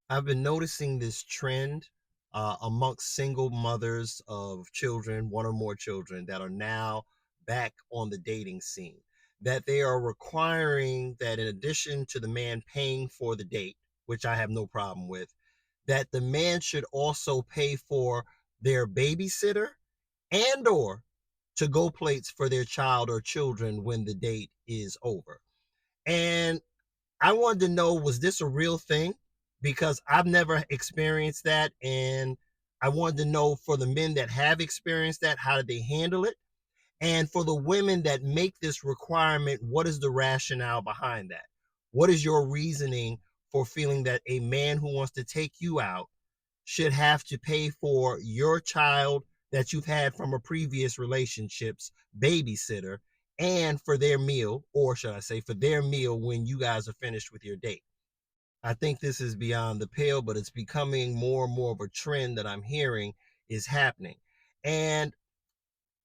I've been noticing this trend amongst single mothers of children, one or more children, that are now back on the dating scene. That they are requiring that in addition to the man paying for the date, which I have no problem with, that the man should also pay for their babysitter and or to go plates for their child or children when the date is over. And I wanted to know, was this a real thing? Because I've never experienced that. And I wanted to know, for the men that have experienced that, how did they handle it? And for the women that make this requirement, what is the rationale behind that? What is your reasoning for feeling that a man who wants to take you out should have to pay for your child that you've had from a previous relationship's babysitter and for their meal, or should I say, for their meal when you guys are finished with your date? I think this is beyond the pale, but it's becoming more and more of a trend that I'm hearing is happening. And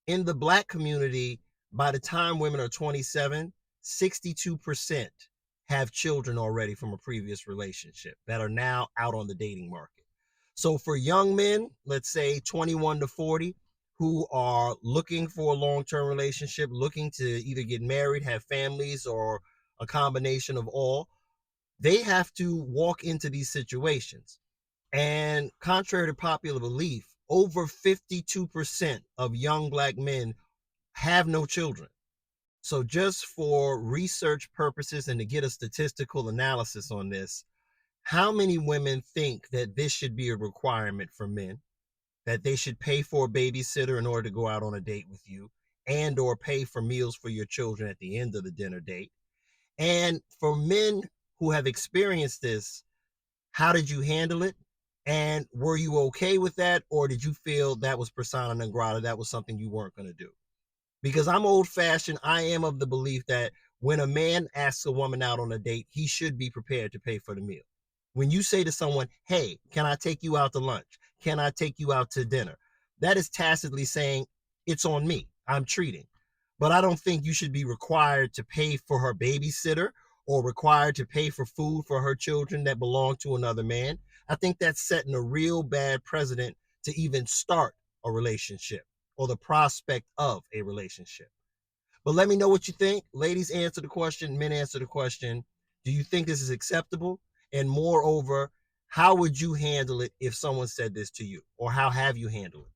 in the black community, by the time women are 27, 62% have children already from a previous relationship that are now out on the dating market. So for young men, let's say 21 to 40, who are looking for a long-term relationship, looking to either get married, have families, or a combination of all, they have to walk into these situations. And contrary to popular belief, over 52% of young black men have no children. So, just for research purposes and to get a statistical analysis on this, how many women think that this should be a requirement for men, that they should pay for a babysitter in order to go out on a date with you, and or pay for meals for your children at the end of the dinner date? And for men who have experienced this, how did you handle it? And were you okay with that? Or did you feel that was persona non grata? That was something you weren't going to do? Because I'm old fashioned. I am of the belief that when a man asks a woman out on a date, he should be prepared to pay for the meal. When you say to someone, hey, can I take you out to lunch? Can I take you out to dinner? That is tacitly saying, it's on me. I'm treating. But I don't think you should be required to pay for her babysitter or required to pay for food for her children that belong to another man. I think that's setting a real bad precedent to even start a relationship or the prospect of a relationship. But let me know what you think. Ladies, answer the question. Men, answer the question. Do you think this is acceptable? And moreover, how would you handle it if someone said this to you? Or how have you handled it?